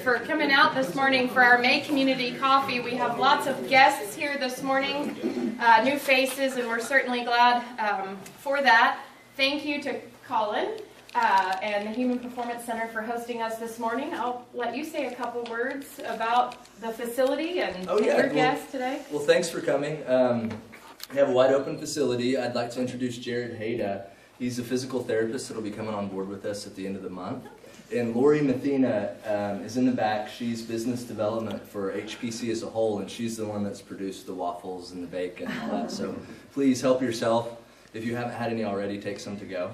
for coming out this morning for our May Community Coffee. We have lots of guests here this morning, new faces, and we're certainly glad for that. Thank you to Colin and the Human Performance Center for hosting us this morning. I'll let you say a couple words about the facility and your guests today. Well, thanks for coming. We have a wide open facility. I'd like to introduce Jared Hayda. He's a physical therapist that will be coming on board with us at the end of the month. And Lori Mathena is in the back. She's business development for HPC as a whole, and she's the one that's produced the waffles and the bacon and all that. So please help yourself. If you haven't had any already, take some to go.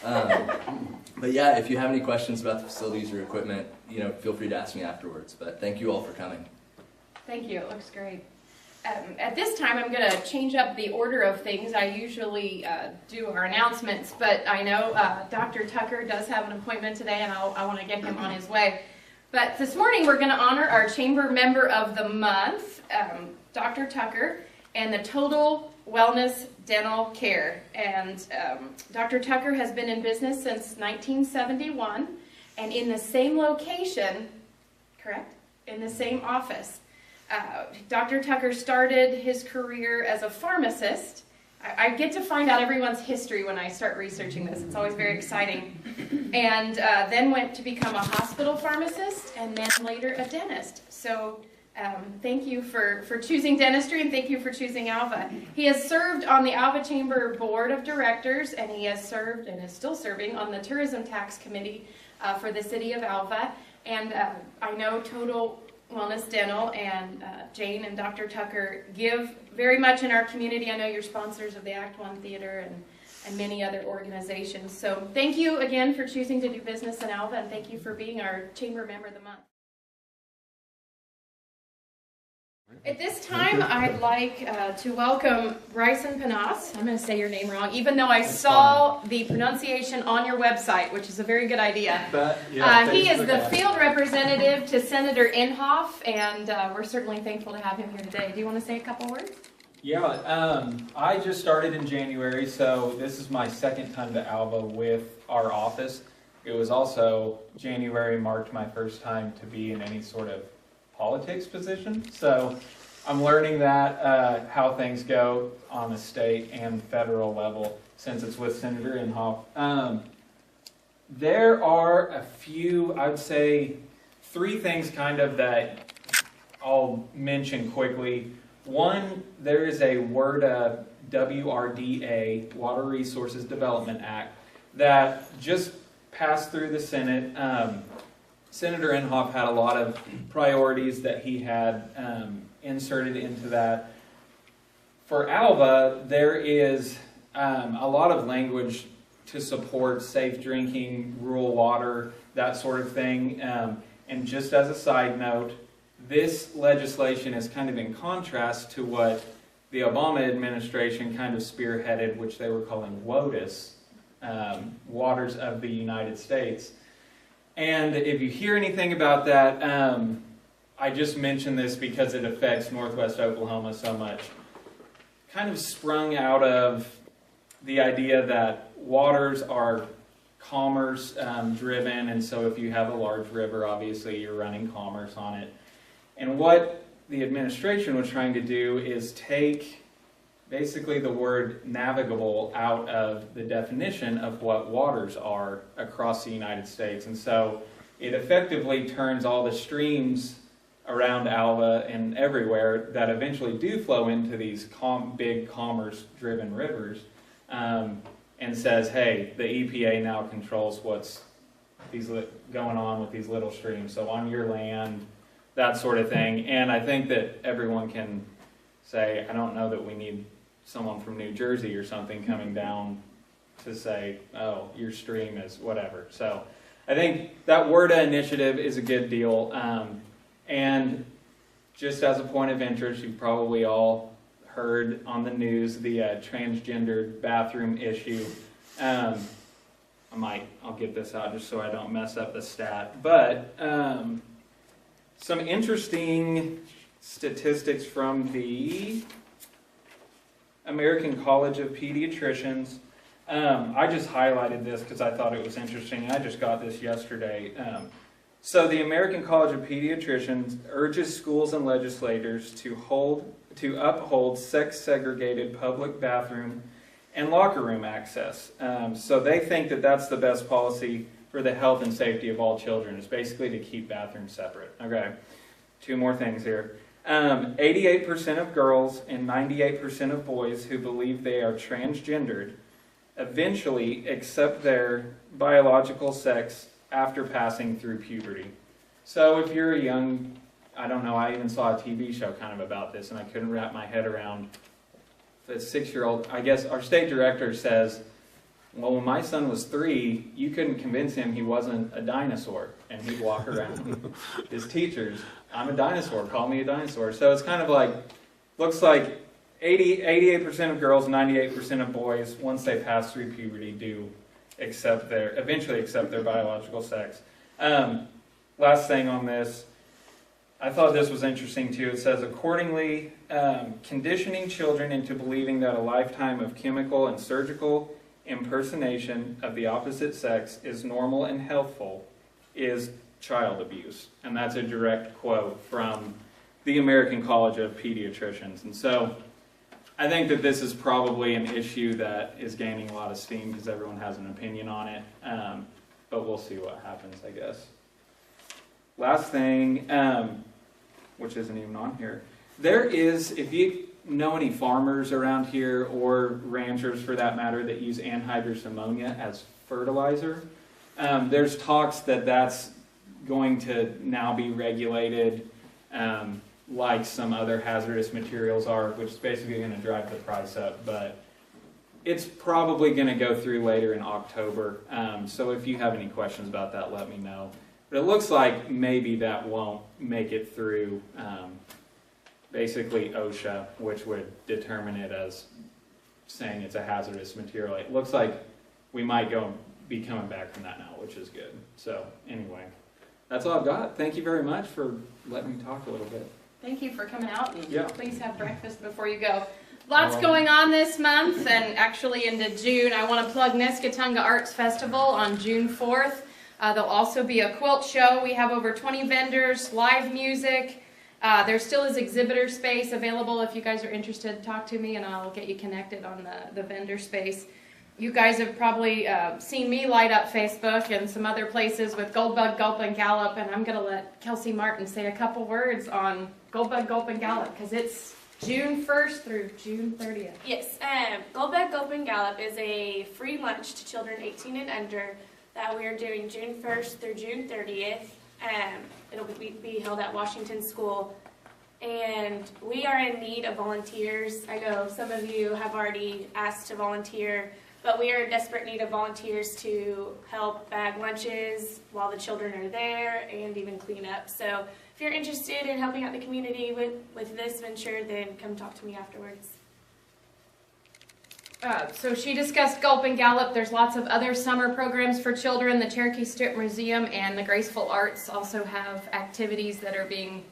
But yeah, if you have any questions about the facilities or equipment, feel free to ask me afterwards. But thank you all for coming. Thank you. It looks great. At this time, I'm going to change up the order of things. I usually do our announcements, but I know Dr. Tucker does have an appointment today, and I want to get him on his way. But this morning, we're going to honor our Chamber Member of the Month, Dr. Tucker, and the Total Wellness Dental Care. And Dr. Tucker has been in business since 1971, and in the same location, correct? In the same office. Dr. Tucker started his career as a pharmacist. I get to find out everyone's history when I start researching this. It's always very exciting. And then went to become a hospital pharmacist and then later a dentist. So thank you for choosing dentistry, and thank you for choosing Alva. He has served on the Alva Chamber Board of Directors, and he has served and is still serving on the Tourism Tax Committee for the City of Alva. And I know Total Wellness Dental and Jane and Dr. Tucker give very much in our community. I know you're sponsors of the Act One Theater and many other organizations. So thank you again for choosing to do business in Alva, and thank you for being our Chamber Member of the Month. At this time, I'd like to welcome Bryson Panas. I'm going to say your name wrong, even though I saw the pronunciation on your website, which is a very good idea. He is the field representative to Senator Inhofe, and we're certainly thankful to have him here today. Do you want to say a couple words? Yeah, I just started in January, so this is my second time to Alva with our office. It was also January marked my first time to be in any sort of politics position, so I'm learning that how things go on the state and federal level since it's with Senator Inhofe. There are a few, I would say, three things kind of that I'll mention quickly. One, there is a WRDA, WRDA, Water Resources Development Act, that just passed through the Senate. Senator Inhofe had a lot of priorities that he had inserted into that. For Alva, there is a lot of language to support safe drinking, rural water, that sort of thing. And just as a side note, this legislation is kind of in contrast to what the Obama administration kind of spearheaded, which they were calling WOTUS, Waters of the United States. And if you hear anything about that, I just mentioned this because it affects Northwest Oklahoma so much. Kind of sprung out of the idea that waters are commerce driven, and so if you have a large river, obviously you're running commerce on it. And what the administration was trying to do is take basically the word navigable out of the definition of what waters are across the United States. And so it effectively turns all the streams around Alva and everywhere that eventually do flow into these big commerce-driven rivers and says, hey, the EPA now controls what's going on with these little streams. So on your land, that sort of thing. And I think that everyone can say, I don't know that we need someone from New Jersey or something coming down to say, oh, your stream is whatever. So I think that WRDA initiative is a good deal. And just as a point of interest, you've probably all heard on the news the transgender bathroom issue. I'll get this out just so I don't mess up the stat. But some interesting statistics from the American College of Pediatricians. I just highlighted this because I thought it was interesting. I just got this yesterday. So the American College of Pediatricians urges schools and legislators to uphold sex-segregated public bathroom and locker room access. So they think that that's the best policy for the health and safety of all children. It's basically to keep bathrooms separate. Okay, 2 more things here. 88% of girls and 98% of boys who believe they are transgendered eventually accept their biological sex after passing through puberty. So if you're a young, I don't know, I even saw a TV show kind of about this and I couldn't wrap my head around the 6-year-old. I guess our state director says, well, when my son was 3, you couldn't convince him he wasn't a dinosaur, and he'd walk around his teachers, I'm a dinosaur, call me a dinosaur. So it's kind of like, looks like 88% of girls, 98% of boys, once they pass through puberty, do eventually accept their biological sex. Last thing on this, I thought this was interesting too. It says, accordingly, conditioning children into believing that a lifetime of chemical and surgical impersonation of the opposite sex is normal and healthful is child abuse. And that's a direct quote from the American College of Pediatricians. And so I think that this is probably an issue that is gaining a lot of steam because everyone has an opinion on it. But we'll see what happens, I guess. Last thing, which isn't even on here. There is, if you know any farmers around here, or ranchers for that matter, that use anhydrous ammonia as fertilizer, there's talks that that's going to now be regulated like some other hazardous materials are, which is basically going to drive the price up. But it's probably going to go through later in October. So if you have any questions about that, let me know. But it looks like maybe that won't make it through basically OSHA, which would determine it as saying it's a hazardous material. It looks like we might be coming back from that now, which is good. So anyway, that's all I've got. Thank you very much for letting me talk a little bit. Thank you for coming out, and Yeah. please have breakfast before you go. Lots going on this month, and actually into June. I want to plug Nescatunga Arts Festival on June 4th. There'll also be a quilt show. We have over 20 vendors, live music. There still is exhibitor space available if you guys are interested. Talk to me and I'll get you connected on the vendor space. You guys have probably seen me light up Facebook and some other places with Goldbug, Gulp, and Gallop, and I'm going to let Kelsey Martin say a couple words on Goldbug, Gulp, and Gallop because it's June 1st through June 30th. Yes, Goldbug, Gulp, and Gallop is a free lunch to children 18 and under that we are doing June 1st through June 30th. It'll be held at Washington School, and we are in need of volunteers. I know some of you have already asked to volunteer, but we are in desperate need of volunteers to help bag lunches while the children are there and even clean up. So if you're interested in helping out the community with this venture, then come talk to me afterwards. So she discussed Gulp and Gallop. There's lots of other summer programs for children. The Cherokee Strip Museum and the Graceful Arts also have activities that are being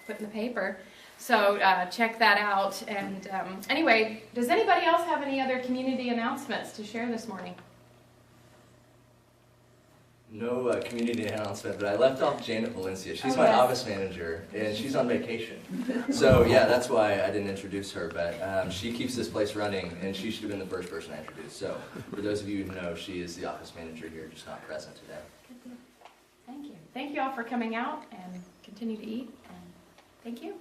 put in the paper. So check that out. And anyway, does anybody else have any other community announcements to share this morning? No community announcement, but I left off Janet Valencia. She's my office manager, and she's on vacation. So yeah, that's why I didn't introduce her, but she keeps this place running, and she should have been the first person I introduced. So for those of you who know, she is the office manager here, just not present today. Thank you. Thank you all for coming out, and continue to eat, and thank you.